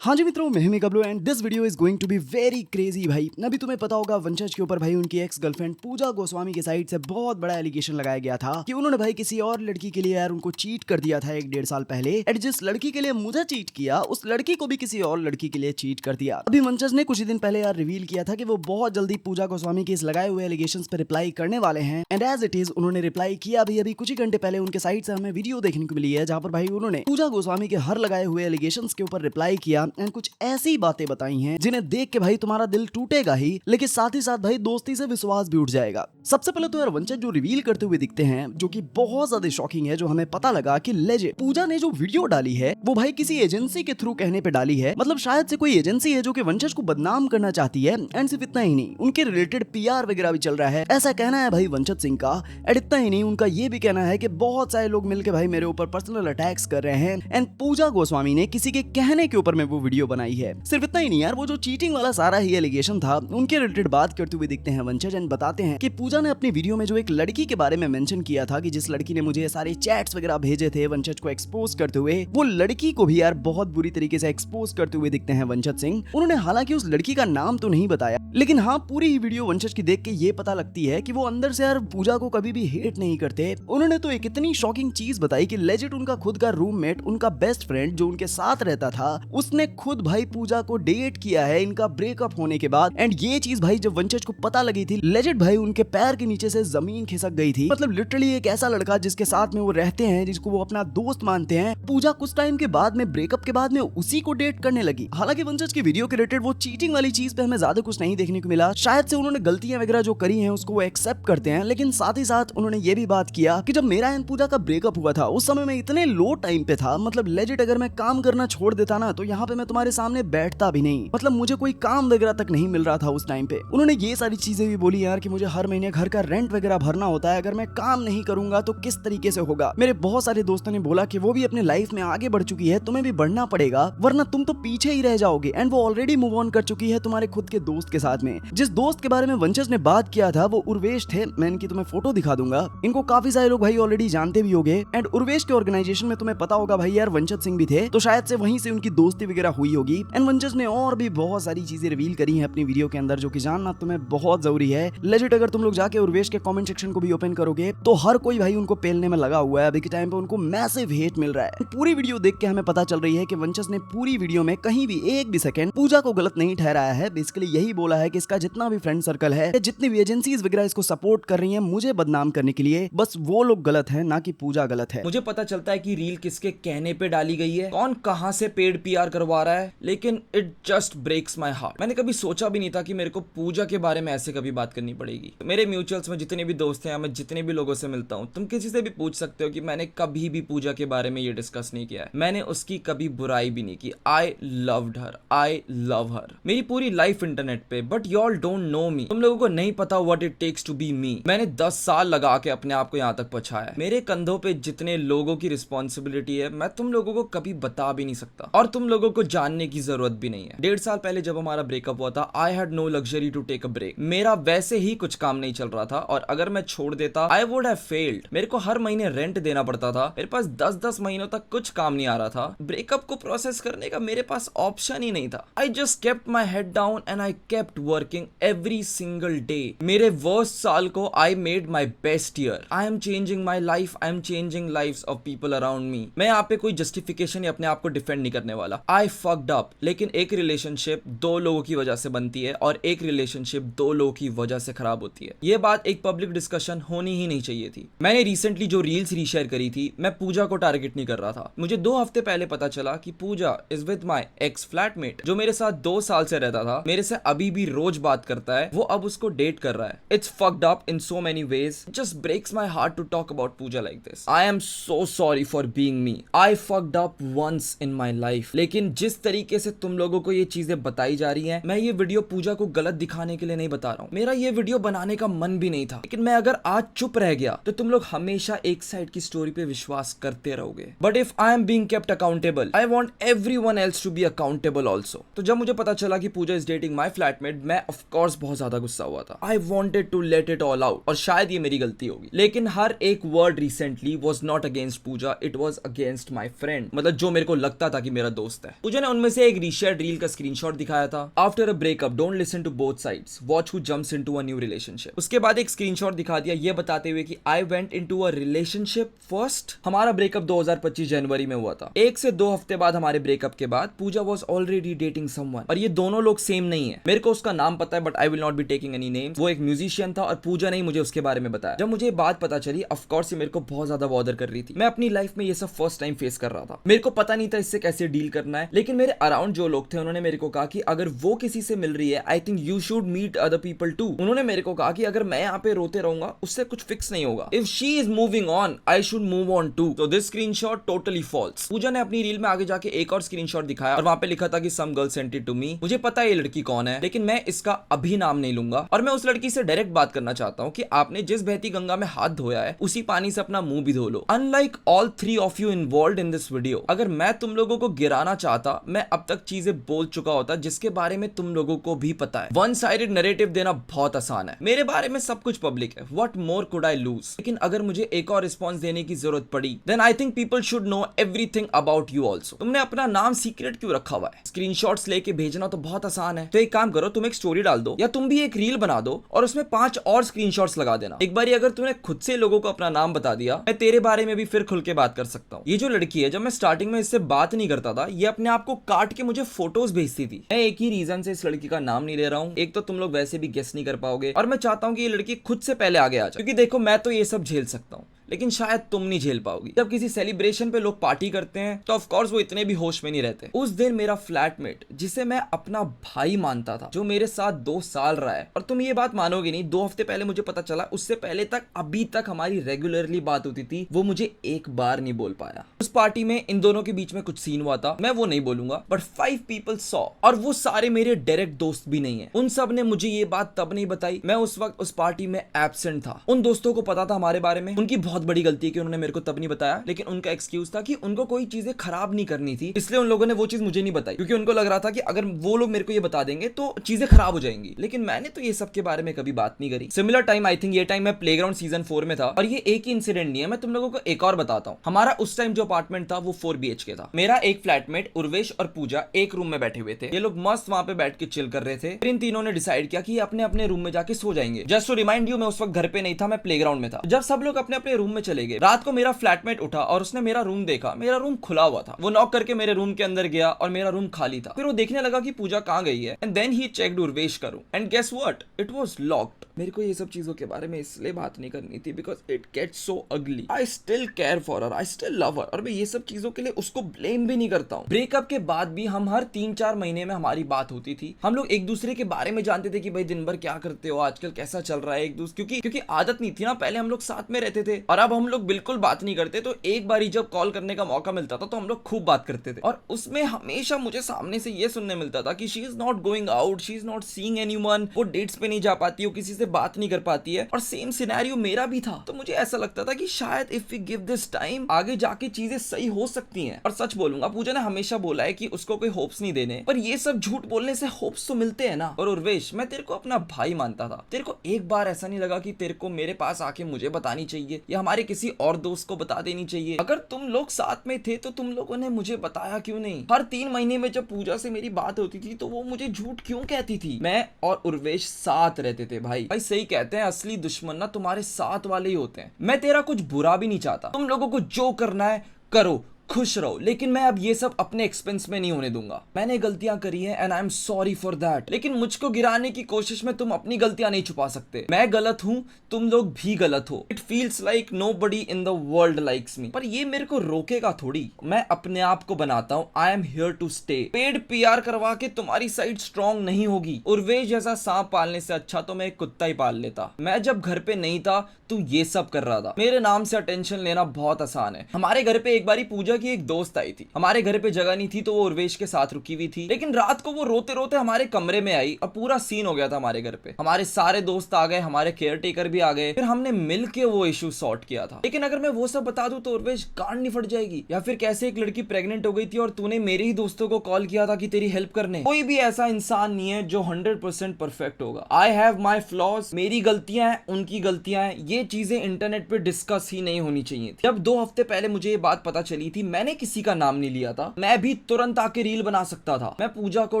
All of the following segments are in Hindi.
हाँ जी मित्रों, मैं हूं Gablu and this video is going to be very crazy. भाई अभी तुम्हें पता होगा वंशज के ऊपर भाई उनकी एक्स गर्लफ्रेंड पूजा गोस्वामी के साइड से बहुत बड़ा एलिगेशन लगाया गया था कि उन्होंने भाई किसी और लड़की के लिए यार उनको चीट कर दिया था 1-1.5 साल पहले। एंड जिस लड़की के लिए मुझे चीट किया उस लड़की को भी किसी और लड़की के लिए चीट कर दिया। अभी वंशज ने कुछ ही दिन पहले यार रिवील किया था कि वो बहुत जल्दी पूजा गोस्वामी के इस लगाए हुए एलिगेशन पर रिप्लाई करने वाले हैं। एंड एज इट इज उन्होंने रिप्लाई किया भी अभी कुछ ही घंटे पहले उनके साइड से हमें वीडियो देखने को मिली है जहां पर भाई उन्होंने पूजा गोस्वामी के हर लगाए हुए एलिगेशन के ऊपर रिप्लाई किया एंड कुछ ऐसी बातें बताई हैं जिन्हें देख के भाई तुम्हारा दिल टूटेगा ही, लेकिन साथ ही साथ भाई दोस्ती से विश्वास भी उठ जाएगा। सबसे पहले तो यार वंशज जो रिवील करते हुए दिखते हैं जो कि बहुत ज्यादा शॉकिंग है, जो हमें पता लगा कि लेजेंड पूजा ने जो वीडियो डाली है वो भाई किसी एजेंसी के थ्रू कहने पे डाली है। मतलब शायद से कोई एजेंसी है जो कि वंशज को बदनाम करना चाहती है। एंड सिर्फ इतना ही नहीं, उनके रिलेटेड पीआर वगैरह भी चल रहा है, ऐसा कहना है भाई वंशज सिंह का। एंड इतना ही नहीं, उनका ये भी कहना है कि बहुत सारे लोग मिलकर भाई मेरे ऊपर पर्सनल अटैक्स कर रहे हैं। एंड पूजा गोस्वामी ने किसी के कहने के ऊपर में वो वीडियो बनाई है। सिर्फ इतना ही नहीं यार, वो जो चीटिंग वाला सारा ही एलिगेशन था उनके रिलेटेड बात करते हुए दिखते हैं वंशज एंड बताते हैं कि पूजा ने अपनी वीडियो में जो एक लड़की के बारे में मेंशन किया था कि जिस लड़की ने मुझे सारे चैट्स वगैरह भेजे थे वंशज को एक्सपोज करते हुए, वो लड़की को भी यार बहुत बुरी तरीके से एक्सपोज करते हुए दिखते हैं वंशज सिंह। उन्होंने हालांकि उस लड़की का नाम तो नहीं बताया, लेकिन हाँ पूरी ही वीडियो वंशज की देख के ये पता लगती है कि वो अंदर से यार पूजा को कभी भी हेट नहीं करते। उन्होंने तो एक इतनी शॉकिंग चीज बताई कि लेजिट उनका खुद का रूममेट, उनका बेस्ट फ्रेंड जो उनके साथ रहता था, उसने खुद भाई पूजा को डेट किया है इनका ब्रेकअप होने के बाद। एंड ये चीज भाई जब वंशज को पता लगी थी, लेजिट भाई उनके पैर के नीचे से जमीन खिसक गई थी। मतलब लिटरली एक ऐसा लड़का जिसके साथ में वो रहते हैं, जिसको वो अपना दोस्त मानते हैं, पूजा कुछ टाइम के बाद में ब्रेकअप के बाद में उसी को डेट करने लगी। हालांकि वंशज की वीडियो के रिलेटेड वो चीटिंग वाली चीज पे हमें ज्यादा कुछ नहीं देखने को मिला। शायद से उन्होंने गलतियां वगैरह जो करी हैं उसको वो एक्सेप्ट करते हैं, लेकिन साथ ही साथ उन्होंने ये भी बात किया कि जब मेरा एंड पूजा का ब्रेकअप हुआ था उस समय मैं इतने लो टाइम पे था, मतलब लेजिट अगर मैं काम करना छोड़ देता ना तो यहाँ पे मैं तुम्हारे सामने बैठता भी नहीं, मतलब मुझे कोई काम वगैरह तक नहीं मिल रहा था उस टाइम पे। उन्होंने ये सारी चीजें भी बोली यार कि मुझे हर महीने घर का रेंट वगैरह भरना होता है, अगर मैं काम नहीं करूंगा तो किस तरीके से होगा। मेरे बहुत सारे दोस्तों ने बोला कि वो भी अपने लाइफ में आगे बढ़ चुकी है, तुम्हें भी बढ़ना पड़ेगा वरना तुम तो पीछे ही रह जाओगे। एंड वो ऑलरेडी मूव ऑन कर चुकी है तुम्हारे खुद के दोस्त के साथ में। जिस दोस्त के बारे में वंशज ने बात किया था वो उर्वेश थे, मैं इनकी तुम्हें फोटो दिखा दूंगा। इनको काफी सारे लोग भाई ऑलरेडी जानते भी होंगे। एंड उर्वेश के ऑर्गेनाइजेशन में तुम्हें पता होगा भाई यार वंशज सिंह भी थे, तो शायद से वहीं से उनकी दोस्ती वगैरह हुई होगी। एंड वंशज ने और भी बहुत सारी चीजें रिवील करी हैं अपनी वीडियो के अंदर जो कि जानना तुम्हें बहुत जरूरी है। लेजिट अगर तुम लोग जाके उर्वेश के कमेंट सेक्शन को भी ओपन करोगे तो हर कोई भाई उनको पेलने में लगा हुआ है। अभी के टाइम पे उनको मैसिव हेट मिल रहा है। पूरी वीडियो देख के हमें पता चल रही है कि वंशज ने पूरी वीडियो में कहीं भी एक भी सेकंड पूजा को गलत नहीं ठहराया है। बेसिकली यही बोला है कि इसका जितना भी फ्रेंड सर्कल है, जितनी भी एजेंसीज वगैरह इसको सपोर्ट कर रही है मुझे बदनाम करने के लिए, बस वो लोग गलत है, ना कि पूजा गलत है। मुझे पता चलता है कि रील किसके कहने पे डाली गई है, कौन कहां से पेड पीआर करवा रहा है, लेकिन it just breaks my heart. मैंने कभी सोचा भी नहीं था कि मेरे को पूजा के बारे में ऐसे कभी बात करनी पड़ेगी। मेरे म्यूचुअल्स में जितने भी दोस्त हैं, मैं जितने भी लोगों से मिलता हूँ, तुम किसी से भी पूछ सकते हो कि मैंने कभी भी पूजा के बारे में ये डिस्कस नहीं किया है। मैंने उसकी कभी बुराई भी नहीं की। I loved her, I love her. मेरी पूरी लाइफ इंटरनेट पे, but you all don't know me. तुम लोगों को नहीं पता what it takes to be me. मैंने 10 साल लगा के अपने आप को यहाँ तक पहुंचाया है। मेरे कंधों पे जितने लोगों की रिस्पॉन्सिबिलिटी है मैं तुम लोगों को कभी बता भी नहीं सकता, और तुम लोगों को जानने की जरूरत भी नहीं है। 1.5 साल पहले जब हमारा ब्रेकअप हुआ था, I had no luxury to take a break. मेरा वैसे ही कुछ काम नहीं चल रहा था, और अगर मैं छोड़ देता आई वुड हैव फेल्ड। मेरे को हर महीने रेंट देना पड़ता था, मेरे पास 10-10 महीनों तक कुछ काम नहीं आ रहा था। ब्रेकअप को प्रोसेस करने का मेरे पास ऑप्शन ही नहीं था। I just kept my head down and I kept working every single day. मेरे वर्स्ट साल को I made my best year. I am changing my life, I am changing lives of people around me. मैं यहाँ पे कोई जस्टिफिकेशन या अपने आप को डिफेंड नहीं करने वाला। आई फक्ड अप, लेकिन एक रिलेशनशिप 2 लोगों की वजह से बनती है और एक रिलेशनशिप 2 लोगों की वजह से खराब होती है। ये बात एक पब्लिक डिस्कशन होनी ही नहीं चाहिए थी। मैंने रिसेंटली जो रील्स रीशेयर करी थी, मैं पूजा को टारगेट नहीं कर रहा था। मुझे 2 हफ्ते पहले पता चला कि Pooja is with my ex flatmate, जो मेरे साथ 2 साल से रहता था, मेरे से अभी भी रोज बात करता है, वो अब उसको डेट कर रहा है। It's fucked up in so many ways. Just breaks my heart to talk about Pooja like this. I am so sorry for being me. I fucked up once in my life. लेकिन जिस तरीके से तुम लोगों को ये चीजें बताई जा रही हैं, मैं ये वीडियो पूजा को गलत दिखाने के लिए नहीं बता रहा हूँ। मेरा ये वीडियो बनाने का मन भी नहीं था, लेकिन मैं अगर आज चुप रह गया तो तुम लोग हमेशा एक साइड की स्टोरी पे विश्वास करते रहोगे। But if I am being kept accountable, I want everyone else to be accountable also. तो जब मुझे पता चला कि Pooja is dating my flatmate, मैं ऑफ कोर्स बहुत ज्यादा गुस्सा हुआ था। I wanted to let it all out, और शायद ये मेरी गलती होगी, लेकिन हर एक word recently was not against Pooja, it was against my friend. मतलब जो मेरे को लगता था कि मेरा दोस्त है। पूजा ने उनमें से एक रीशेयर्ड रील का स्क्रीनशॉट दिखाया था। After a breakup don't listen to both sides, watch who jumps into a new relationship. उसके बाद एक स्क्रीनशॉट दिखा दिया ये बताते हुए कि I went into a relationship first. हमारा ब्रेकअप 2025 जनवरी में हुआ था। 1 से 2 हफ्ते बाद हमारे ब्रेकअप के बाद पूजा वाज ऑलरेडी डेटिंग समवन, और ये दोनों लोग सेम नहीं है। मेरे को उसका नाम पता है but I will not be taking any names. वो एक म्यूजिशियन था और पूजा ने ही मुझे उसके बारे में बताया। जब मुझे बात पता चली ऑफ कोर्स ये मेरे को बहुत ज्यादा बॉदर कर रही थी। मैं अपनी लाइफ में ये सब फर्स्ट टाइम फेस कर रहा था। मेरे को पता नहीं था इससे कैसे डील करना है, लेकिन मेरे अराउंड जो लोग थे उन्होंने मेरे को कहा कि अगर वो किसी से मिल रही है I think you should meet other people too. उन्होंने मेरे को कहा कि अगर मैं यहाँ पे रोते रहूंगा उससे कुछ फिक्स नहीं होगा। If she is moving on I should move on too. तो this screenshot totally false. Pooja ने अपनी रील में आगे जाके एक और स्क्रीनशॉट दिखाया और वहां पे लिखा था कि some girl sent it to me. मुझे पता है ये लड़की कौन है, लेकिन मैं इसका अभी नाम नहीं लूंगा और मैं उस लड़की से डायरेक्ट बात करना चाहता हूँ कि आपने जिस बहती गंगा में हाथ धोया है उसी पानी से अपना मुंह भी धो लो। Unlike all 3 of you involved in this video, अगर मैं तुम लोगों को गिराना चाहता मैं अब तक चीजें बोल चुका होता जिसके बारे में तुम लोगों को भी पता है। वन साइडेड नैरेटिव देना बहुत आसान है। मेरे बारे में सब कुछ पब्लिक है, what more could I lose. लेकिन अगर मुझे एक और रिस्पॉन्स देने की जरूरत पड़ी then I think people should know everything about you also. तुमने अपना नाम सीक्रेट क्यों रखा हुआ है? स्क्रीनशॉट्स लेके भेजना तो बहुत आसान है। तो एक काम करो, तुम एक स्टोरी डाल दो या तुम भी एक रील बना दो और उसमें 5 और स्क्रीनशॉट्स लगा देना। एक बार अगर तूने खुद से लोगों को अपना नाम बता दिया मैं तेरे बारे में भी फिर खुल के बात कर सकता हूँ। ये जो लड़की है, जब मैं स्टार्टिंग में इससे बात नहीं करता था ये अपने आप को काट के मुझे फोटोज भेजती थी। मैं एक ही रीजन से इस लड़की का नाम नहीं ले रहा हूँ। एक तो तुम लोग वैसे भी गेस नहीं कर पाओगे और मैं चाहता हूँ कि ये लड़की खुद से पहले आगे आ जाए, क्योंकि देखो मैं तो ये सब झेल सकता हूँ लेकिन शायद तुम नहीं झेल पाओगी। जब किसी सेलिब्रेशन पे लोग पार्टी करते हैं तो ऑफ कोर्स वो इतने भी होश में नहीं रहते। उस दिन मेरा फ्लैटमेट जिसे मैं अपना भाई मानता था, जो मेरे साथ 2 साल रहा है, और तुम ये बात मानोगे नहीं 2 हफ्ते पहले मुझे पता चला उससे पहले तक अभी तक हमारी रेगुलरली बात होती थी, वो मुझे एक बार नहीं बोल पाया। उस पार्टी में इन दोनों के बीच में कुछ सीन हुआ था, मैं वो नहीं बोलूंगा बट 5 पीपल सॉ, और वो सारे मेरे डायरेक्ट दोस्त भी नहीं है। उन सब ने मुझे ये बात तब नहीं बताई, मैं उस वक्त उस पार्टी में एब्सेंट था। उन दोस्तों को पता था हमारे बारे में, उनकी बहुत बड़ी गलती है कि उन्होंने मेरे को तब नहीं बताया, लेकिन उनका एक्सक्यूज था कि उनको कोई चीजें खराब नहीं करनी थी, इसलिए उन लोगों ने वो चीज मुझे नहीं बताई, क्योंकि उनको लग रहा था कि अगर वो लोग मेरे को ये बता देंगे तो चीजें खराब हो जाएंगी। लेकिन मैंने तो ये सब के बारे में कभी बात नहीं करी। सिमिलर टाइम आई थिंक ये टाइम मैं प्लेग्राउंड सीजन 4 में था, और ये एक ही इंसिडेंट नहीं है, मैं तुम लोगों को एक और बताता हूँ। हमारा उस टाइम जो अपार्टमेंट था वो 4 BHK था। मेरा एक फ्लैटमेट उर्वेश और पूजा एक रूम में बैठे हुए थे। ये लोग मस्त वहां पे बैठ के चिल कर रहे थे। फिर इन तीनों ने डिसाइड किया कि ये अपने अपने रूम में जाके सो जाएंगे। जस्ट टू रिमाइंड यू, मैं उस वक्त घर पे नहीं था, मैं प्लेग्राउंड में था। जब सब लोग अपने अपने रूम में चले गए, रात को मेरा फ्लैटमेट उठा और उसने मेरा रूम देखा। मेरा रूम खुला हुआ था। वो नॉक करके मेरे रूम के अंदर गया और मेरा रूम खाली था। फिर वो देखने लगा कि पूजा कहाँ गई है, and then he checked Urvesh का room, and guess what, it was locked. मेरे को ये सब चीजों के बारे में इसलिए बात नहीं करनी थी बिकॉज इट गेट्स सो अगली। I still care for her, I still love हर, और मैं ये सब चीजों के लिए उसको ब्लेम भी नहीं करता हूँ। ब्रेकअप के बाद भी हम हर 3-4 महीने में हमारी बात होती थी। हम लोग एक दूसरे के बारे में जानते थे कि भाई दिन भर क्या करते हो, आजकल कैसा चल रहा है एक दूसरे, क्योंकि आदत नहीं थी ना, पहले हम लोग साथ में रहते थे और अब हम लोग बिल्कुल बात नहीं करते। तो एक बार जब कॉल करने का मौका मिलता था तो हम लोग खूब बात करते थे, और उसमें हमेशा मुझे सामने से ये सुनने मिलता था कि she is not going out, she is not seeing anyone, वो डेट्स पे नहीं जा पाती, वो किसी से बात नहीं कर पाती है। और सेम सिनेरियो मेरा भी था। तो मुझे ऐसा लगता था कि शायद if we give this time आगे जाके चीजें सही हो सकती हैं। और सच बोलूंगा, पूजा ने हमेशा बोला है कि उसको कोई होप्स नहीं देने, पर ये सब झूठ बोलने से होप्स तो मिलते हैं ना। और उर्वेश, मैं तेरे को अपना भाई मानता था। तेरे को एक बार ऐसा नहीं लगा कि तेरे को मेरे पास आके मुझे बतानी चाहिए या हमारे किसी और दोस्त को बता देनी चाहिए? अगर तुम लोग साथ में थे तो तुम लोगों ने मुझे बताया क्यों नहीं? हर 3 महीने में जब पूजा से मेरी बात होती थी तो वो मुझे झूठ क्यों कहती थी? मैं और उर्वेश साथ रहते थे भाई सही कहते हैं, असली दुश्मन ना तुम्हारे साथ वाले ही होते हैं। मैं तेरा कुछ बुरा भी नहीं चाहता, तुम लोगों को जो करना है करो, खुश रहो, लेकिन मैं अब ये सब अपने एक्सपेंस में नहीं होने दूंगा। मैंने गलतियां करी हैं and I am sorry for that, लेकिन मुझको गिराने की कोशिश में तुम अपनी गलतियां नहीं छुपा सकते। मैं गलत हूं, तुम लोग भी गलत हो। It feels like nobody in the world likes me, पर ये मेरे को रोकेगा थोड़ी। मैं अपने आप को बनाता हूं, I am here to stay. Paid PR करवा के तुम्हारी साइड स्ट्रॉन्ग नहीं होगी। उर्वेश जैसा सांप पालने से अच्छा तो मैं एक कुत्ता ही पाल लेता। मैं जब घर पे नहीं था तू ये सब कर रहा था। मेरे नाम से अटेंशन लेना बहुत आसान है। हमारे घर पे एक बारी पूजा की एक दोस्त आई थी। हमारे घर पे जगह नहीं थी तो वो उर्वेश के साथ रुकी हुई थी, लेकिन रात को वो रोते रोते हमारे कमरे में आई और पूरा सीन हो गया था हमारे घर पे। हमारे सारे दोस्त आ गए, हमारे केयर टेकर भी आ गए, फिर हमने मिल के वो इशू सॉर्ट किया था। लेकिन अगर मैं वो सब बता दूं तो उर्वेश गांड नहीं फट जाएगी? या फिर कैसे एक लड़की प्रेग्नेंट हो गई थी और तूने मेरे ही दोस्तों को कॉल किया था कि तेरी हेल्प करने? कोई भी ऐसा इंसान नहीं है जो 100% परफेक्ट होगा। आई हैव माई फ्लॉज, मेरी गलतियां हैं, उनकी गलतियां हैं। ये चीजें इंटरनेट पे डिस्कस ही नहीं होनी चाहिए थी। जब 2 हफ्ते पहले मुझे ये बात पता चली थी मैंने किसी का नाम नहीं लिया था, मैं भी तुरंत आके रील बना सकता था। मैं पूजा को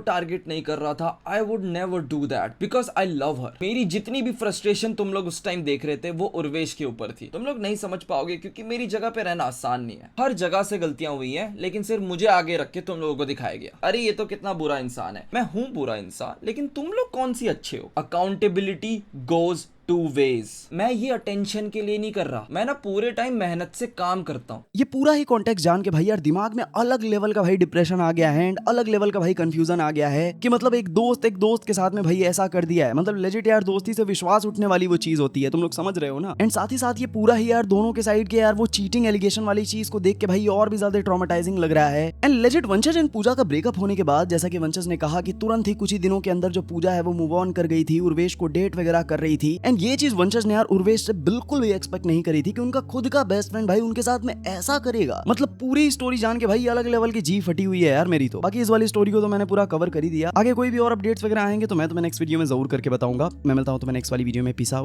टारगेट नहीं कर रहा था। I would never do that because I love her. मेरी जितनी भी फ्रस्ट्रेशन तुम लोग उस टाइम देख रहे थे वो उर्वेश के ऊपर थी। तुम लोग नहीं समझ पाओगे क्योंकि मेरी जगह पे रहना आसान नहीं है। हर जगह से गलतियां हुई हैं, लेकिन सिर्फ मुझे आगे रख के तुम लोगों को दिखाया गया अरे ये तो कितना बुरा इंसान है। मैं हूं बुरा इंसान, लेकिन तुम लोग कौन सी अच्छे हो। Accountability goes to ways. मैं ये अटेंशन के लिए नहीं कर रहा, मैं ना पूरे टाइम मेहनत से काम करता हूँ। ये पूरा ही कॉन्टेक्स्ट जान के भाई यार दिमाग में अलग लेवल का भाई डिप्रेशन आ गया है एंड अलग लेवल का भाई कंफ्यूजन आ गया है कि मतलब एक दोस्त के साथ में भाई ऐसा कर दिया है। मतलब लेजिट यार दोस्ती से विश्वास उठने वाली वो चीज होती है, तुम लोग समझ रहे हो ना। एंड साथ ही साथ ये पूरा ही यार दोनों के साइड के यार वो चीटिंग एलिगेशन वाली चीज को देख के भाई और भी ज्यादा ट्रॉमेटाइजिंग लग रहा है। एंड लेजिट वंशज एंड पूजा का ब्रेकअप होने के बाद जैसा कि वंशज ने कहा कि तुरंत ही कुछ ही दिनों के अंदर जो पूजा है वो मूव ऑन कर गई थी, उर्वेश को डेट वगैरह कर रही थी। एंड ये चीज वंशज ने यार उर्वेश से बिल्कुल भी एक्सपेक्ट नहीं करी थी कि उनका खुद का बेस्ट फ्रेंड भाई उनके साथ में ऐसा करेगा। मतलब पूरी स्टोरी जान के भाई अलग लेवल की जी फटी हुई है यार मेरी तो। बाकी इस वाली स्टोरी को तो मैंने पूरा कवर कर ही दिया। आगे कोई भी और अपडेट्स वगैरह आएंगे तो मैं तुम्हें नेक्स्ट वीडियो में जरूर करके बताऊंगा। मैं मिलता हूं तुम्हें नेक्स्ट वाली वीडियो में। Peace out.